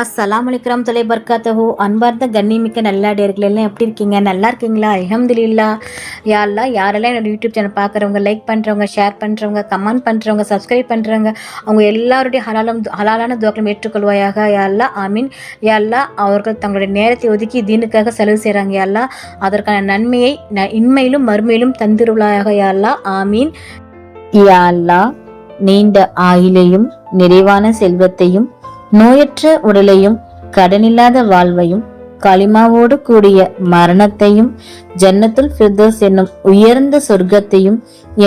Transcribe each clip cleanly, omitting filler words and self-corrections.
அஸ்ஸலாமு அலைக்கும் தொலை பர்காத்தஹு. அன்பார்ந்த கண்ணிமிக்க நல்லடியார்கள் எல்லாம் எப்படி இருக்கீங்க? நல்லா இருக்கீங்களா? அல்ஹம்துலில்லாஹ். யா அல்லாஹ், யாரெல்லாம் என்னோட யூடியூப் சேனல் பார்க்குறவங்க, லைக் பண்ணுறவங்க, ஷேர் பண்ணுறவங்க, கமெண்ட் பண்ணுறவங்க, சப்ஸ்கிரைப் பண்ணுறவங்க, அவங்க எல்லாருடைய ஹலாலான துவாக்களும் ஏற்றுக்கொள்வாயாக. யா அல்லாஹ், ஆமீன். யா அல்லாஹ், அவர்கள் தங்களுடைய நேரத்தை ஒதுக்கி தீனுக்காக செலவு செய்கிறாங்க. யா அல்லாஹ், அதற்கான நன்மையை இன்மையிலும் மறுமையிலும் தந்திருளாயாக. யா அல்லாஹ், ஆமீன். யா அல்லாஹ், நீண்ட ஆயுளையும் நிறைவான செல்வத்தையும் நோயற்ற உடலையும் கடனில்லாத வாழ்வையும் களிமாவோடு கூடிய மரணத்தையும் ஜன்னத்துல் ஃபிர்தௌஸ் என்னும் உயர்ந்த சொர்க்கத்தையும்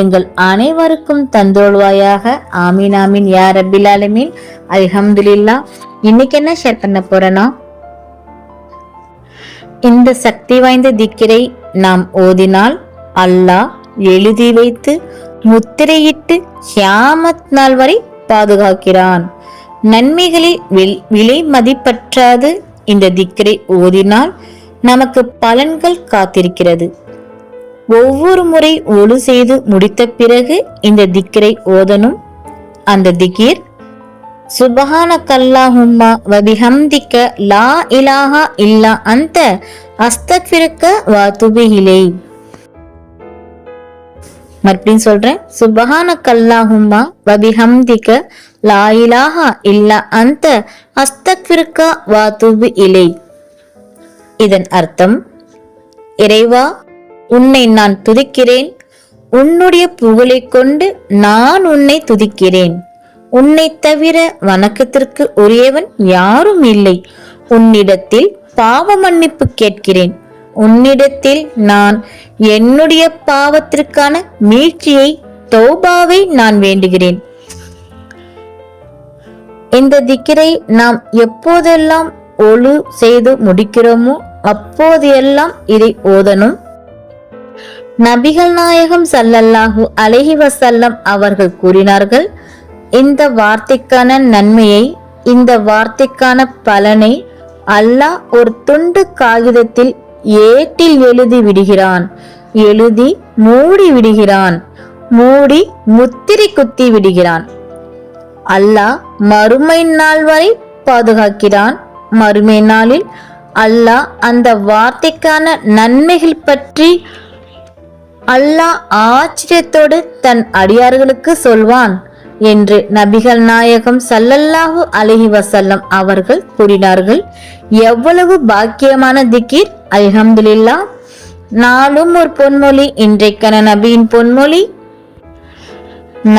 எங்கள் அனைவருக்கும் தந்தோள்வாயாக. ஆமீன் ஆமீன் யா ரப்பில் ஆலமீன். அல்ஹம்துலில்லாஹ். இன்னைக்கு என்ன ஷேர் பண்ண போறேன்னா, இந்த சக்தி வாய்ந்த திக்ரை நாம் ஓதினால் அல்லாஹ் எழுதி வைத்து முத்திரையிட்டு கியாமத் நாள் வரை பாதுகாக்கிறான். நன்மைகளில் விலை மதிப்பற்றாது இந்த திக்ரை ஓதினால் நமக்கு பலன்கள் காத்திருக்கிறது. ஒவ்வொரு முறை ஒழு செய்து முடித்த பிறகு இந்த திக்ரை ஓதனும். அந்த திக்ர் சுப்ஹானக்கல்லாஹும்ம வ பிஹம்திக லா இலாஹா இல்லா அன்த அஸ்தக்ஃபிருக்க வ அத்தூபு இலைக். மறுபடியும் சொல்றேன், சுப்ஹானக்கல்லாஹும்ம வ பிஹம்திக லா இலாஹா இல்லா அன்த அஸ்தக்ஃபிருக்க வ அத்தூபு இலைக். இதன் அர்த்தம், இறைவா, உன்னை நான் துதிக்கிறேன், உன்னுடைய புகழை கொண்டு நான் உன்னை துதிக்கிறேன். உன்னை தவிர வணக்கத்திற்கு உரியவன் யாரும் இல்லை. உன்னிடத்தில் பாவ மன்னிப்பு கேட்கிறேன். உன்னிடத்தில் நான் என்னுடைய பாவத்திற்கான மீட்சியை, தௌபாவை நான் வேண்டுகிறேன். இந்த திக்ரை நாம் எப்போதெல்லாம் ஒழு செய்து முடிக்கிறோமோ அப்போதெல்லாம் இதை ஓதனும். நபிகள் நாயகம் ஸல்லல்லாஹு அலைஹி வஸல்லம் அவர்கள் கூறினார்கள், இந்த வார்த்தைக்கான நன்மையை, இந்த வார்த்தைக்கான பலனை அல்லாஹ் ஒரு துண்டு காகிதத்தில் ஏட்டில் எழுதி விடுகிறான். எழுதி மூடி விடுகிறான். மூடி முத்திரை குத்தி விடுகிறான். அல்லாஹ் மறுமை நாள் வரை பாதுகாக்கிறான். மறுமை நாளில் அல்லாஹ் அந்த வார்த்தைக்கான நன்மைகள் பற்றி அல்லாஹ் ஆச்சரியத்தோடு தன் அடியார்களுக்கு சொல்வான் என்று நபிகள் நாயகம் ஸல்லல்லாஹு அலைஹி வஸல்லம் அவர்கள் கூறினார்கள். எவ்வளவு பாக்கியமான திக்ர்! அல்ஹம்துலில்லாஹ். நாளும் ஒரு பொன்மொழி. இன்றைக்கான நபியின் பொன்மொழி,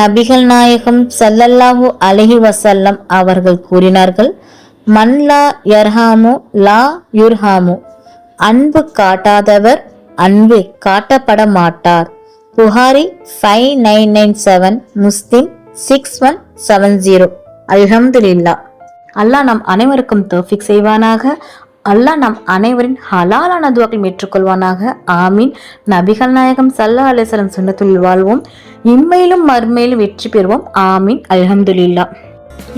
நபிகள் நாயகம் ஸல்லல்லாஹு அலைஹி வஸல்லம் அவர்கள் கூறினார்கள், மன் லா யர்ஹாமு லா யுர்ஹாமு. அன்பு காட்டாதவர் அன்பு காட்டப்பட மாட்டார். புகாரி 5997, முஸ்லிம் 6170. அல்ஹம்துலில்லாஹ். அல்லாஹ் நம் அனைவருக்கும் தௌஃபீக் செய்வானாக. அல்லாஹ் நம் அனைவரின் ஹலாலான துஆக்களை ஏற்றுக்கொள்வானாக. ஆமீன். நபிகள் நாயகம் ஸல்லல்லாஹு அலைஹி வஸல்லம் சுன்னத்துல் வாழ்வோம், இம்மையிலும் மறுமையிலும் வெற்றி பெறுவோம். ஆமீன். அல்ஹம்துலில்லாஹ்.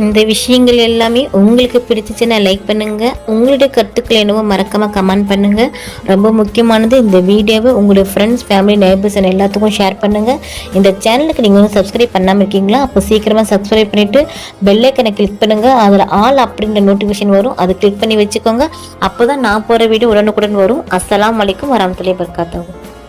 இந்த விஷயங்கள் எல்லாமே உங்களுக்கு பிடிச்சிச்சுன்னா லைக் பண்ணுங்க. உங்களுடைய கருத்துக்கள் என்னவோ மறக்காம கமெண்ட் பண்ணுங்க. ரொம்ப முக்கியமானது, இந்த வீடியோவை உங்களுடைய ஃப்ரெண்ட்ஸ், ஃபேமிலி, நெய்பர்ஸ் எல்லாத்துக்கும் ஷேர் பண்ணுங்க. இந்த சேனலுக்கு நீங்கள் வந்து சப்ஸ்கிரைப் பண்ணாமல் இருக்கீங்களா? அப்போ சீக்கிரமாக சப்ஸ்கிரைப் பண்ணிட்டு பெல் ஐக்கனை கிளிக் பண்ணுங்க. அதில் ஆல் அப்படின்ற நோட்டிஃபிகேஷன் வரும், அதை கிளிக் பண்ணி வச்சுக்கோங்க. அப்போதான் நான் போகிற வீடியோ உடனுக்குடன் வரும். அஸ்ஸலாமு அலைக்கும் வரஹ்மத்துல்லாஹி வபரகாத்துஹு.